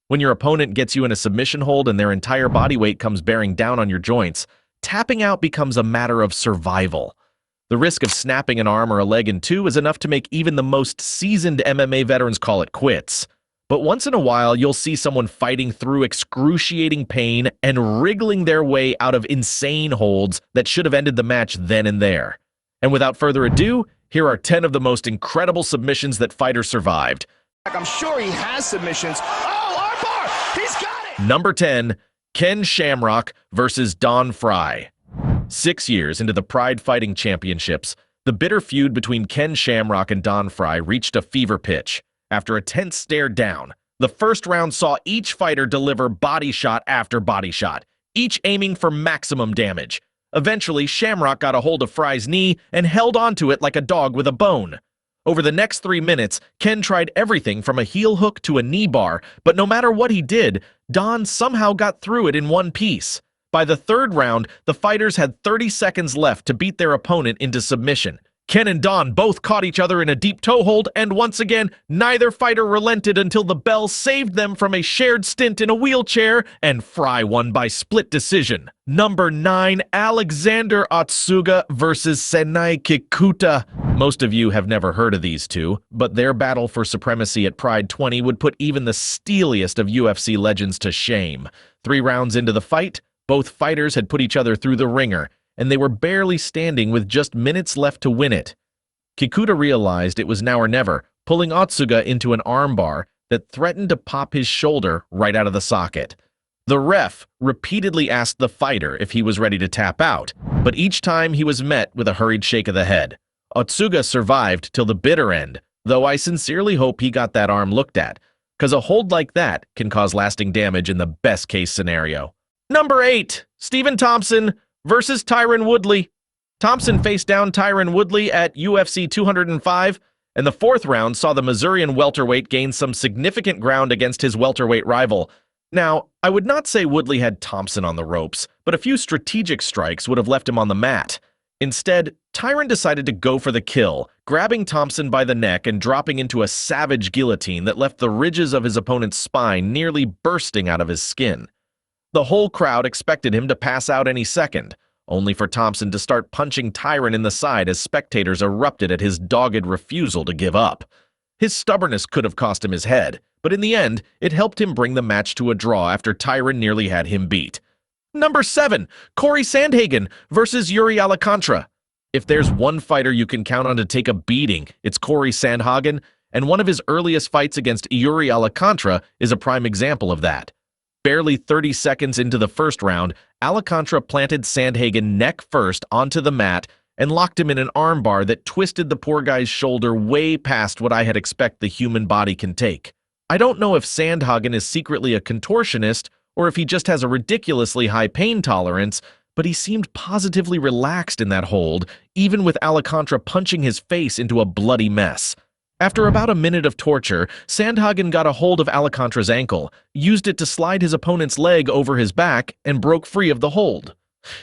When your opponent gets you in a submission hold and their entire body weight comes bearing down on your joints, tapping out becomes a matter of survival. The risk of snapping an arm or a leg in two is enough to make even the most seasoned MMA veterans call it quits. But once in a while, you'll see someone fighting through excruciating pain and wriggling their way out of insane holds that should have ended the match then and there. And without further ado, here are 10 of the most incredible submissions that fighters survived. I'm sure he has submissions. Oh, armbar! He's got it! Number 10, Ken Shamrock versus Don Frye. 6 years into the Pride Fighting Championships, the bitter feud between Ken Shamrock and Don Frye reached a fever pitch. After a tense stare down, the first round saw each fighter deliver body shot after body shot, each aiming for maximum damage. Eventually, Shamrock got a hold of Frye's knee and held onto it like a dog with a bone. Over the next 3 minutes, Ken tried everything from a heel hook to a knee bar, but no matter what he did, Don somehow got through it in one piece. By the third round, the fighters had 30 seconds left to beat their opponent into submission. Ken and Don both caught each other in a deep toe hold, and once again, neither fighter relented until the bell saved them from a shared stint in a wheelchair, and Frye won by split decision. Number 9, Alexander Otsuga versus Senai Kikuta. Most of you have never heard of these two, but their battle for supremacy at Pride 20 would put even the steeliest of UFC legends to shame. 3 rounds into the fight, both fighters had put each other through the ringer, and they were barely standing with just minutes left to win it. Kikuta realized it was now or never, pulling Otsuga into an armbar that threatened to pop his shoulder right out of the socket. The ref repeatedly asked the fighter if he was ready to tap out, but each time he was met with a hurried shake of the head. Otsuga survived till the bitter end, though I sincerely hope he got that arm looked at, because a hold like that can cause lasting damage in the best case scenario. Number 8, Stephen Thompson versus Tyron Woodley. Thompson faced down Tyron Woodley at UFC 205, and the 4th round saw the Missourian welterweight gain some significant ground against his welterweight rival. Now, I would not say Woodley had Thompson on the ropes, but a few strategic strikes would have left him on the mat. Instead, Tyron decided to go for the kill, grabbing Thompson by the neck and dropping into a savage guillotine that left the ridges of his opponent's spine nearly bursting out of his skin. The whole crowd expected him to pass out any second, only for Thompson to start punching Tyron in the side as spectators erupted at his dogged refusal to give up. His stubbornness could have cost him his head, but in the end, it helped him bring the match to a draw after Tyron nearly had him beat. Number 7, Cory Sandhagen versus Yuri Alcantara. If there's one fighter you can count on to take a beating, it's Cory Sandhagen, and one of his earliest fights against Yuri Alcantara is a prime example of that. Barely 30 seconds into the first round, Alcantara planted Sandhagen neck first onto the mat and locked him in an armbar that twisted the poor guy's shoulder way past what I had expected the human body can take. I don't know if Sandhagen is secretly a contortionist or if he just has a ridiculously high pain tolerance, but he seemed positively relaxed in that hold, even with Alcantara punching his face into a bloody mess. After about a minute of torture, Sandhagen got a hold of Alcantara's ankle, used it to slide his opponent's leg over his back, and broke free of the hold.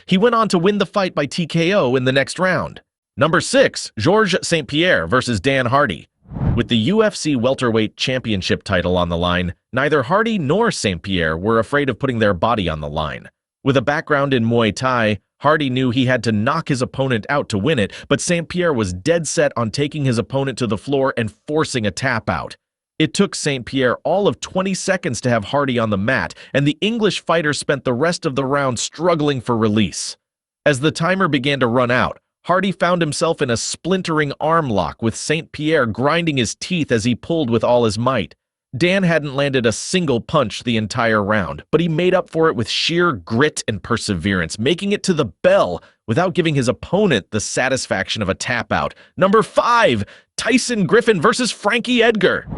He went on to win the fight by TKO in the next round. Number 6, Georges St. Pierre versus Dan Hardy. With the UFC welterweight championship title on the line, neither Hardy nor St. Pierre were afraid of putting their body on the line. With a background in Muay Thai, Hardy knew he had to knock his opponent out to win it, but St. Pierre was dead set on taking his opponent to the floor and forcing a tap out. It took St. Pierre all of 20 seconds to have Hardy on the mat, and the English fighter spent the rest of the round struggling for release. As the timer began to run out, Hardy found himself in a splintering arm lock with St. Pierre grinding his teeth as he pulled with all his might. Dan hadn't landed a single punch the entire round, but he made up for it with sheer grit and perseverance, making it to the bell without giving his opponent the satisfaction of a tap-out. Number 5, Tyson Griffin versus Frankie Edgar.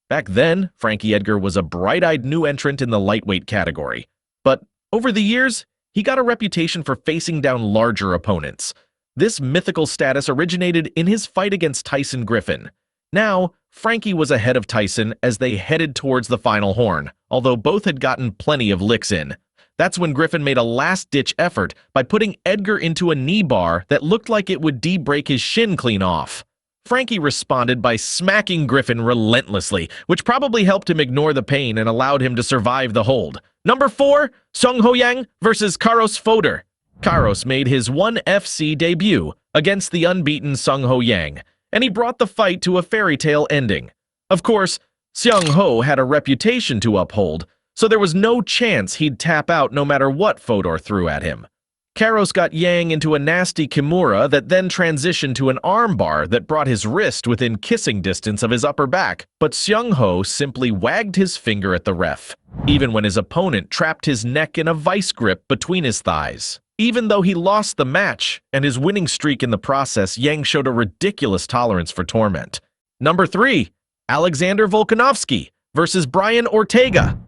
Back then, Frankie Edgar was a bright-eyed new entrant in the lightweight category. But over the years, he got a reputation for facing down larger opponents. This mythical status originated in his fight against Tyson Griffin. Now, Frankie was ahead of Tyson as they headed towards the final horn, although both had gotten plenty of licks in. That's when Griffin made a last-ditch effort by putting Edgar into a knee bar that looked like it would de-break his shin clean off. Frankie responded by smacking Griffin relentlessly, which probably helped him ignore the pain and allowed him to survive the hold. Number 4, Hoyang versus Fodor. Carlos made his 1FC debut against the unbeaten Hoyang, and he brought the fight to a fairy tale ending. Of course, Sonho had a reputation to uphold, so there was no chance he'd tap out no matter what Fodor threw at him. Carlos got Yang into a nasty kimura that then transitioned to an armbar that brought his wrist within kissing distance of his upper back, but Sonho simply wagged his finger at the ref, even when his opponent trapped his neck in a vice grip between his thighs. Even though he lost the match and his winning streak in the process, Yang showed a ridiculous tolerance for torment. Number 3, Alexander Volkanovski versus Brian Ortega.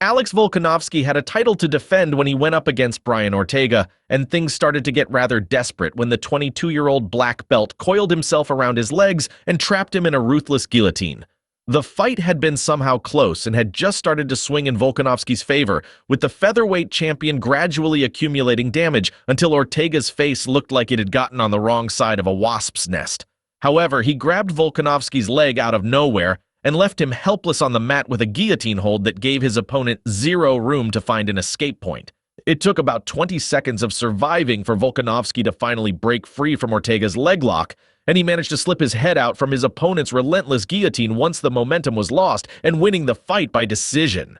Alex Volkanovski had a title to defend when he went up against Brian Ortega, and things started to get rather desperate when the 22-year-old black belt coiled himself around his legs and trapped him in a ruthless guillotine. The fight had been somehow close and had just started to swing in Volkanovski's favor, with the featherweight champion gradually accumulating damage until Ortega's face looked like it had gotten on the wrong side of a wasp's nest. However, he grabbed Volkanovski's leg out of nowhere and left him helpless on the mat with a guillotine hold that gave his opponent zero room to find an escape point. It took about 20 seconds of surviving for Volkanovski to finally break free from Ortega's leg lock, and he managed to slip his head out from his opponent's relentless guillotine once the momentum was lost, and winning the fight by decision.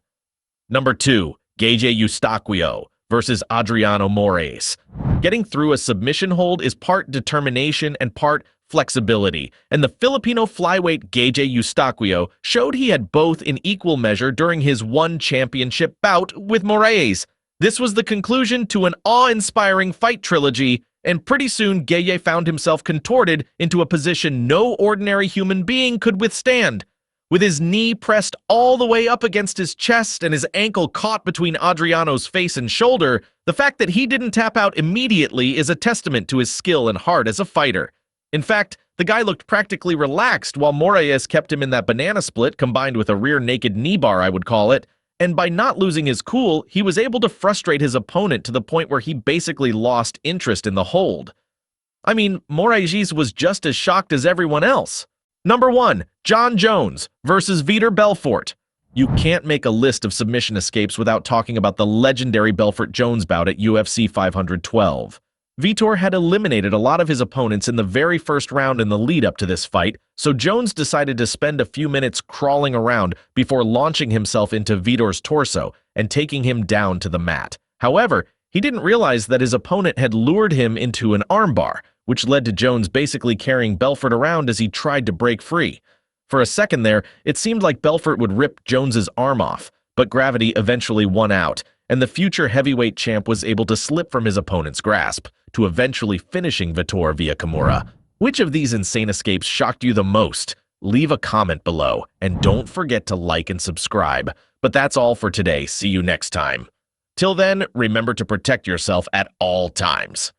Number 2, Usto versus Adriano Moraes. Getting through a submission hold is part determination and part flexibility, and the Filipino flyweight Usto showed he had both in equal measure during his one championship bout with Moraes. This was the conclusion to an awe-inspiring fight trilogy, and pretty soon Gaye found himself contorted into a position no ordinary human being could withstand. With his knee pressed all the way up against his chest and his ankle caught between Adriano's face and shoulder, the fact that he didn't tap out immediately is a testament to his skill and heart as a fighter. In fact, the guy looked practically relaxed while Moraes kept him in that banana split combined with a rear naked knee bar, I would call it, and by not losing his cool, he was able to frustrate his opponent to the point where he basically lost interest in the hold. I mean, Moraes was just as shocked as everyone else. Number 1, John Jones versus Belfort. You can't make a list of submission escapes without talking about the legendary Belfort-Jones bout at UFC 512. Vitor had eliminated a lot of his opponents in the very first round in the lead-up to this fight, so Jones decided to spend a few minutes crawling around before launching himself into Vitor's torso and taking him down to the mat. However, he didn't realize that his opponent had lured him into an armbar, which led to Jones basically carrying Belfort around as he tried to break free. For a second there, it seemed like Belfort would rip Jones's arm off, but gravity eventually won out, and the future heavyweight champ was able to slip from his opponent's grasp, to eventually finishing Vitor via Kimura. Which of these insane escapes shocked you the most? Leave a comment below, and don't forget to like and subscribe. But that's all for today. See you next time. Till then, remember to protect yourself at all times.